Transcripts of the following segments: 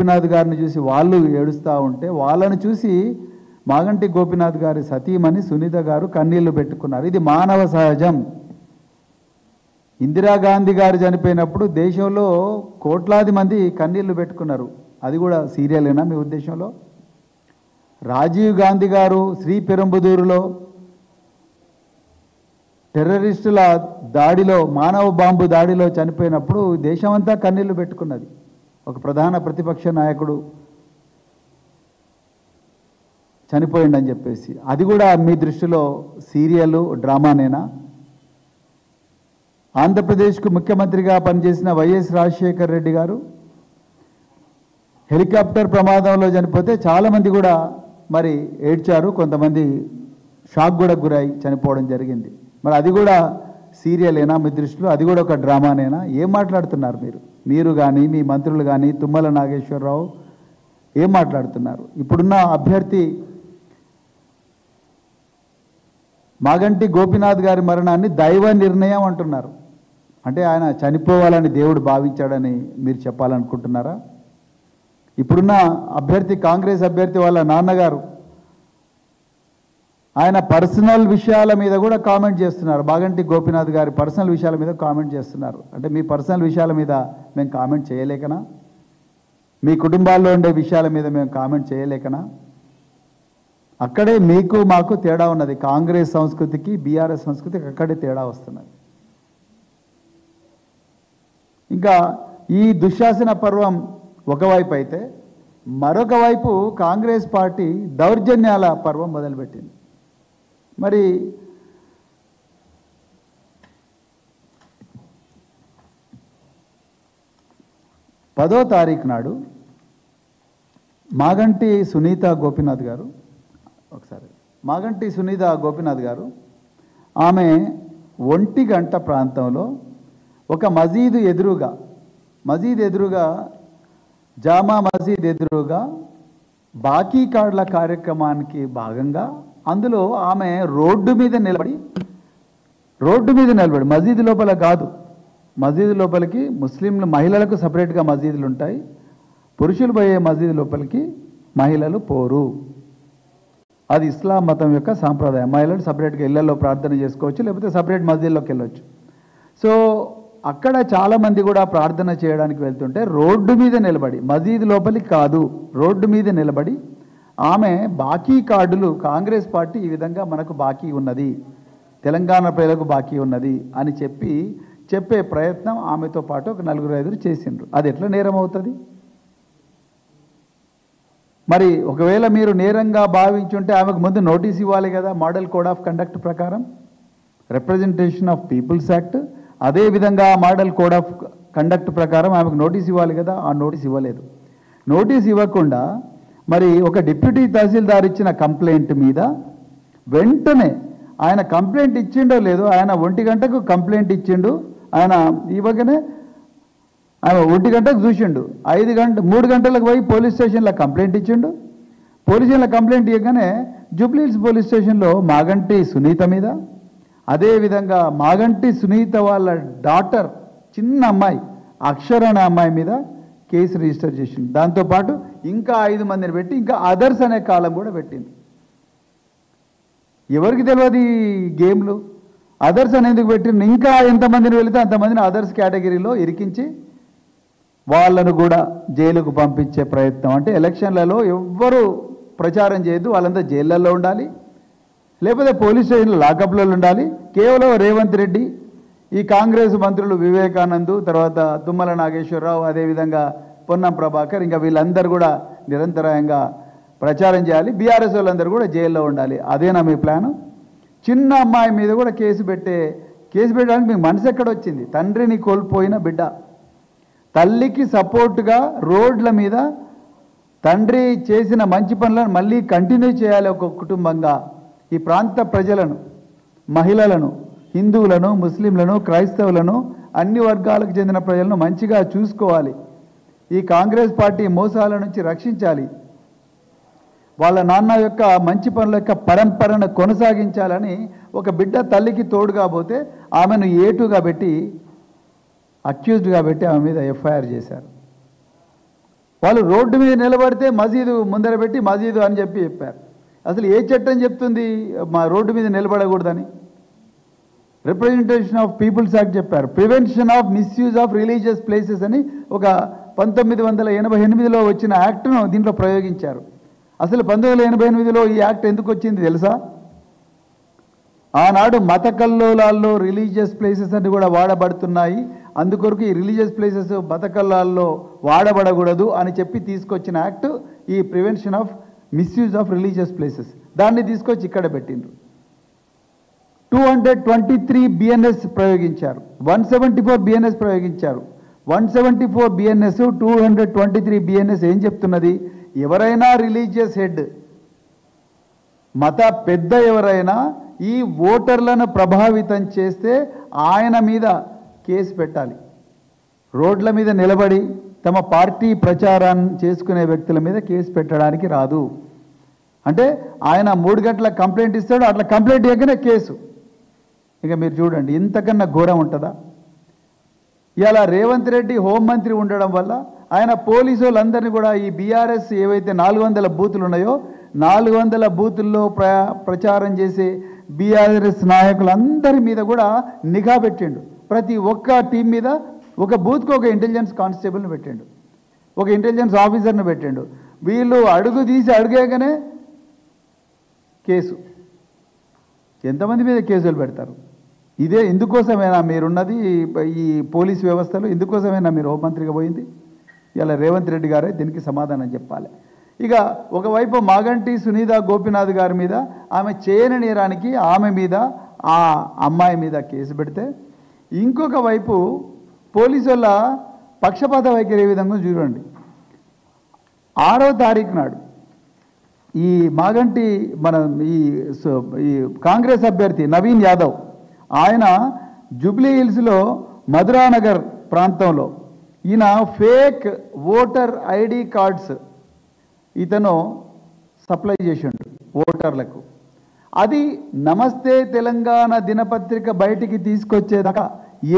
గోపీనాథ్ గారిని చూసి వాళ్ళు ఏడుస్తూ ఉంటే వాళ్ళని చూసి మాగంటి గోపీనాథ్ గారి సతీమణి సునీత గారు కన్నీళ్లు పెట్టుకున్నారు. ఇది మానవ సహజం. ఇందిరాగాంధీ గారు చనిపోయినప్పుడు దేశంలో కోట్లాది మంది కన్నీళ్లు పెట్టుకున్నారు. అది కూడా సీరియలేనా మీ ఉద్దేశంలో? రాజీవ్ గాంధీ గారు శ్రీపెరంబుదూరులో టెర్రరిస్టుల దాడిలో, మానవ బాంబు దాడిలో చనిపోయినప్పుడు దేశమంతా కన్నీళ్లు పెట్టుకున్నది. ఒక ప్రధాన ప్రతిపక్ష నాయకుడు చనిపోయిండని చెప్పేసి. అది కూడా మీ దృష్టిలో సీరియల్ డ్రామానేనా? ఆంధ్రప్రదేశ్కు ముఖ్యమంత్రిగా పనిచేసిన వైఎస్ రాజశేఖర రెడ్డి గారు హెలికాప్టర్ ప్రమాదంలో చనిపోతే చాలామంది కూడా మరి ఏడ్చారు, కొంతమంది షాక్ కూడా గురై చనిపోవడం జరిగింది. మరి అది కూడా సీరియలేనా మీ దృష్టిలో? అది కూడా ఒక డ్రామానేనా? ఏం మాట్లాడుతున్నారు మీరు కానీ మీ మంత్రులు కానీ, తుమ్మల నాగేశ్వరరావు ఏం మాట్లాడుతున్నారు? ఇప్పుడున్న అభ్యర్థి మాగంటి గోపీనాథ్ గారి మరణాన్ని దైవ నిర్ణయం అంటున్నారు. అంటే ఆయన చనిపోవాలని దేవుడు భావించాడని మీరు చెప్పాలనుకుంటున్నారా? ఇప్పుడున్న అభ్యర్థి, కాంగ్రెస్ అభ్యర్థి వాళ్ళ నాన్నగారు ఆయన పర్సనల్ విషయాల మీద కూడా కామెంట్ చేస్తున్నారు. మాగంటి గోపీనాథ్ గారి పర్సనల్ విషయాల మీద కామెంట్ చేస్తున్నారు. అంటే మీ పర్సనల్ విషయాల మీద మేము కామెంట్ చేయలేకనా? మీ కుటుంబాల్లో ఉండే విషయాల మీద మేము కామెంట్ చేయలేకనా? అక్కడే మీకు మాకు తేడా ఉన్నది. కాంగ్రెస్ సంస్కృతికి బీఆర్ఎస్ సంస్కృతికి అక్కడే తేడా వస్తున్నది. ఇంకా ఈ దుశ్శాసన పర్వం ఒకవైపు అయితే, మరొక వైపు కాంగ్రెస్ పార్టీ దౌర్జన్యాల పర్వం మొదలుపెట్టింది. మరి పదో తారీఖు నాడు మాగంటి సునీత గోపీనాథ్ గారు ఆమె 1 గంట ప్రాంతంలో ఒక మసీదు ఎదురుగా జామా మసీద్ ఎదురుగా బాకీ కార్డుల కార్యక్రమానికి భాగంగా అందులో ఆమె రోడ్డు మీద నిలబడి మసీదు లోపల కాదు, మసీదు లోపలికి ముస్లింలు మహిళలకు సపరేట్గా మసీదులు ఉంటాయి, పురుషులు పోయే మసీదు లోపలికి మహిళలు పోరు. అది ఇస్లాం మతం యొక్క సాంప్రదాయం. మహిళలు సపరేట్గా ఇళ్లలో ప్రార్థన చేసుకోవచ్చు, లేకపోతే సపరేట్ మసీదులోకి వెళ్ళొచ్చు. సో అక్కడ చాలామంది కూడా ప్రార్థన చేయడానికి వెళ్తుంటే రోడ్డు మీద నిలబడి, మసీదు లోపలికి కాదు, రోడ్డు మీద నిలబడి ఆమె బాకీ కార్డులు, కాంగ్రెస్ పార్టీ ఈ విధంగా మనకు బాకీ ఉన్నది, తెలంగాణ ప్రజలకు బాకీ ఉన్నది అని చెప్పే ప్రయత్నం ఆమెతో పాటు ఒక 4-5 చేసిండ్రు. అది ఎట్లా నేరం అవుతుంది? మరి ఒకవేళ మీరు నేరంగా భావించుంటే ఆమెకు ముందు నోటీస్ ఇవ్వాలి కదా. మోడల్ కోడ్ ఆఫ్ కండక్ట్ ప్రకారం, రిప్రజెంటేషన్ ఆఫ్ పీపుల్స్ యాక్ట్, అదేవిధంగా మోడల్ కోడ్ ఆఫ్ కండక్ట్ ప్రకారం ఆమెకు నోటీస్ ఇవ్వాలి కదా. ఆ నోటీస్ ఇవ్వలేదు. నోటీస్ ఇవ్వకుండా మరి ఒక డిప్యూటీ తహసీల్దార్ ఇచ్చిన కంప్లైంట్ మీద వెంటనే ఆయన కంప్లైంట్ ఇచ్చిండో లేదో, ఆయన 1 గంటకు కంప్లైంట్ ఇచ్చిండు. ఆయన ఇవ్వగానే ఆయన 1 గంటకు చూసిండు, 3 గంటలకు పోయి పోలీస్ స్టేషన్లో కంప్లైంట్ ఇచ్చిండు. పోలీస్ స్టేషన్లో కంప్లైంట్ ఇవ్వగానే జూబ్లీహిల్స్ పోలీస్ స్టేషన్లో మాగంటి సునీత మీద, అదేవిధంగా మాగంటి సునీత వాళ్ళ డాటర్ చిన్న అమ్మాయి అక్షర అనే అమ్మాయి మీద కేసు రిజిస్టర్ చేసింది. దాంతోపాటు ఇంకా 5 మందిని పెట్టి ఇంకా అదర్స్ అనే కాలం కూడా పెట్టింది. ఎవరికి తెలియదు ఈ గేమ్లు? అదర్స్ అని ఎందుకు పెట్టింది? ఇంకా ఎంతమందిని వెళితే అంతమందిని అదర్స్ కేటగిరీలో ఇరికించి వాళ్ళను కూడా జైలుకు పంపించే ప్రయత్నం. అంటే ఎలక్షన్లలో ఎవ్వరూ ప్రచారం చేయొద్దు, వాళ్ళంతా జైళ్ళల్లో ఉండాలి, లేకపోతే పోలీస్ స్టేషన్లో లాకప్లలో ఉండాలి. కేవలం రేవంత్ రెడ్డి, ఈ కాంగ్రెస్ మంత్రులు వివేకానంద్, తర్వాత తుమ్మల నాగేశ్వరరావు, అదేవిధంగా పొన్నం ప్రభాకర్, ఇంకా వీళ్ళందరూ కూడా నిరంతరాయంగా ప్రచారం చేయాలి. బీఆర్ఎస్ వాళ్ళందరూ కూడా జైల్లో ఉండాలి. అదేనా మీ ప్లాను? చిన్న అమ్మాయి మీద కూడా కేసు పెట్టడానికి మీకు మనసు ఎక్కడొచ్చింది? తండ్రిని కోల్పోయిన బిడ్డ, తల్లికి సపోర్టుగా రోడ్ల మీద తండ్రి చేసిన మంచి పనులను మళ్ళీ కంటిన్యూ చేయాలి. ఒక కుటుంబంగా ఈ ప్రాంత ప్రజలను, మహిళలను, హిందువులను, ముస్లింలను, క్రైస్తవులను, అన్ని వర్గాలకు చెందిన ప్రజలను మంచిగా చూసుకోవాలి. ఈ కాంగ్రెస్ పార్టీ మోసాల నుంచి రక్షించాలి. వాళ్ళ నాన్న యొక్క మంచి పనుల యొక్క పరంపరను కొనసాగించాలని ఒక బిడ్డ తల్లికి తోడుగా పోతే ఆమెను ఏటుగా పెట్టి, అక్యూజ్డ్గా పెట్టి ఆమె మీద ఎఫ్ఐఆర్ చేశారు. వాళ్ళు రోడ్డు మీద నిలబడితే మసీదు ముందర పెట్టి మసీదు అని చెప్పారు. అసలు ఏ చట్టం చెప్తుంది మా రోడ్డు మీద నిలబడకూడదని? రిప్రజెంటేషన్ ఆఫ్ పీపుల్స్ యాక్ట్ చెప్పారు. Prevention of misuse of religious places అని ఒక 1988లో వచ్చిన యాక్ట్ను దీంట్లో ప్రయోగించారు. అసలు 1988లో ఈ యాక్ట్ ఎందుకు వచ్చింది తెలుసా? ఆనాడు మత కల్లోలాల్లో రిలీజియస్ ప్లేసెస్ అన్ని కూడా వాడబడుతున్నాయి, అందుకొరకు ఈ రిలీజియస్ ప్లేసెస్ మత కల్లాల్లో వాడబడకూడదు అని చెప్పి తీసుకొచ్చిన యాక్ట్ ఈ prevention of misuse of religious places. దాన్ని తీసుకొచ్చి ఇక్కడ పెట్టిండ్రు. 223 బిఎన్ఎస్ ప్రయోగించారు, 174 బిఎన్ఎస్ ప్రయోగించారు. 174 బిఎన్ఎస్ 223 బిఎన్ఎస్ ఏం చెప్తున్నది? ఎవరైనా రిలీజియస్ హెడ్, మత పెద్ద ఎవరైనా ఈ ఓటర్లను ప్రభావితం చేస్తే ఆయన మీద కేసు పెట్టాలి. రోడ్ల మీద నిలబడి తమ పార్టీ ప్రచారాన్ని చేసుకునే వ్యక్తుల మీద కేసు పెట్టడానికి రాదు. అంటే ఆయన 3 గంటల కంప్లైంట్ ఇస్తాడు, అట్లా కంప్లైంట్ ఇవ్వగానే కేసు. ఇక మీరు చూడండి, ఇంతకన్నా ఘోరం ఉంటుందా? ఇలా రేవంత్ రెడ్డి హోంమంత్రి ఉండడం వల్ల ఆయన పోలీసు వాళ్ళందరినీ కూడా ఈ బీఆర్ఎస్ ఏవైతే 400 బూతులు ఉన్నాయో 400 బూతుల్లో ప్రచారం చేసే బీఆర్ఎస్ నాయకులందరి మీద కూడా నిఘా పెట్టిండు. ప్రతి ఒక్క టీం మీద ఒక బూత్కి ఒక ఇంటెలిజెన్స్ కానిస్టేబుల్ని పెట్టిండు, ఒక ఇంటెలిజెన్స్ ఆఫీసర్ని పెట్టిండు. వీళ్ళు అడుగు తీసి అడిగేగానే కేసు. ఎంతమంది మీద కేసులు పెడతారు? ఇదే ఇందుకోసమేనా మీరున్నది ఈ పోలీస్ వ్యవస్థలో? ఇందుకోసమేనా మీరు హోంమంత్రిగా పోయింది? ఇలా రేవంత్ రెడ్డి గారే దీనికి సమాధానం చెప్పాలి. ఇక ఒకవైపు మాగంటి సునీత గోపినాథ్ గారి మీద ఆమె చేయని నేరానికి ఆమె మీద ఆ అమ్మాయి మీద కేసు పెడితే, ఇంకొక వైపు పోలీసు వాళ్ళ పక్షపాత వైఖరి ఏ విధంగా చూడండి. 6వ తారీఖు నాడు ఈ మాగంటి ఈ కాంగ్రెస్ అభ్యర్థి నవీన్ యాదవ్ ఆయన జూబ్లీ హిల్స్లో మధురానగర్ ప్రాంతంలో ఈయన ఫేక్ ఓటర్ ఐడి కార్డ్స్ ఇతను సప్లై చేసిండు ఓటర్లకు. అది నమస్తే తెలంగాణ దినపత్రిక బయటికి తీసుకొచ్చేదాకా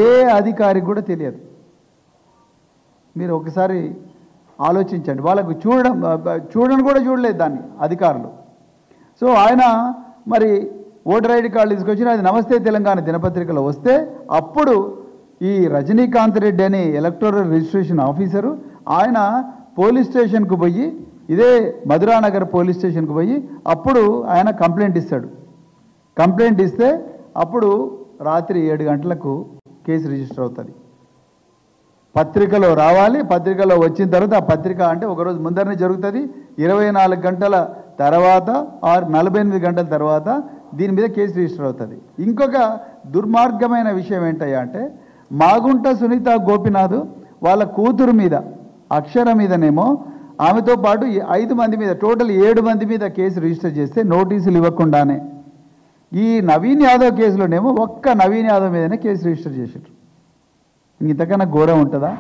ఏ అధికారికి కూడా తెలియదు. మీరు ఒకసారి ఆలోచించండి, వాళ్ళకు చూడని కూడా చూడలేదు దాన్ని అధికారులు. సో ఆయన మరి ఓటర్ ఐడి కార్డు తీసుకొచ్చిన అది నమస్తే తెలంగాణ దినపత్రికలో వస్తే అప్పుడు ఈ రజనీకాంత్ రెడ్డి అనే ఎలక్టోరల్ రిజిస్ట్రేషన్ ఆఫీసరు ఆయన పోలీస్ స్టేషన్కు పోయి, ఇదే మధురానగర్ పోలీస్ స్టేషన్కు పోయి అప్పుడు ఆయన కంప్లైంట్ ఇస్తాడు. కంప్లైంట్ ఇస్తే అప్పుడు రాత్రి 7 గంటలకు కేసు రిజిస్టర్ అవుతుంది. పత్రికలో రావాలి, పత్రికలో వచ్చిన తర్వాత ఆ పత్రిక అంటే ఒకరోజు ముందరనే జరుగుతుంది. 24 గంటల తర్వాత 48 గంటల తర్వాత దీని మీద కేసు రిజిస్టర్ అవుతుంది. ఇంకొక దుర్మార్గమైన విషయం ఏంటయ్యా అంటే, మాగుంట సునీత గోపినాథ్ వాళ్ళ కూతురు మీద అక్షర మీదనేమో ఆమెతో పాటు 5 మంది మీద టోటల్ 7 మంది మీద కేసు రిజిస్టర్ చేస్తే నోటీసులు ఇవ్వకుండానే ఈ నవీన్ యాదవ్ కేసులోనేమో ఒక్క నవీన్ యాదవ్ మీదనే కేసు రిజిస్టర్ చేశారు. ఇంతకన్నా ఘోరం ఉంటుందా?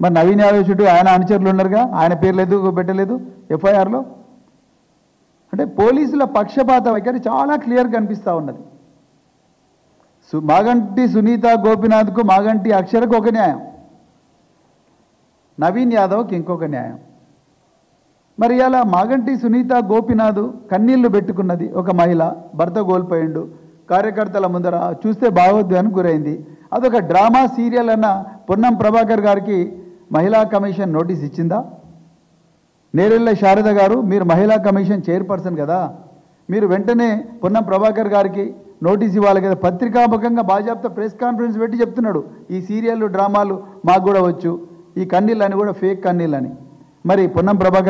మరి నవీన్ యాదవ్ చుట్టూ ఆయన అనుచరులు ఉన్నారుగా, ఆయన పేర్లు ఎందుకు పెట్టలేదు ఎఫ్ఐఆర్లో? అంటే పోలీసుల పక్షపాత వైఖరి చాలా క్లియర్గా కనిపిస్తూ ఉన్నది. మాగంటి సునీత గోపినాథ్కు మాగంటి అక్షరకు ఒక న్యాయం, నవీన్ యాదవ్కి ఇంకొక న్యాయం. మరి ఇలా మాగంటి సునీత గోపినాథ్ కన్నీళ్లు పెట్టుకున్నది ఒక మహిళ, భర్త కోల్పోయిండు, కార్యకర్తల ముందర చూస్తే భావోద్వేగానికి గురైంది. అదొక డ్రామా సీరియల్ అన్న పొన్నం ప్రభాకర్ గారికి మహిళా కమిషన్ నోటీస్ ఇచ్చిందా? నేరెళ్ళ శారద గారు, మీరు మహిళా కమిషన్ చైర్పర్సన్ కదా, మీరు వెంటనే పొన్నం ప్రభాకర్ గారికి నోటీస్ ఇవ్వాలి కదా. పత్రికాముఖంగా బాజాప్తా ప్రెస్ కాన్ఫరెన్స్ పెట్టి చెప్తున్నాడు, ఈ సీరియళ్ళు డ్రామాలు మాకు కూడా వచ్చు, ఈ కన్నీళ్ళని కూడా ఫేక్ కన్నీళ్ళని. మరి పొన్నం ప్రభాకర్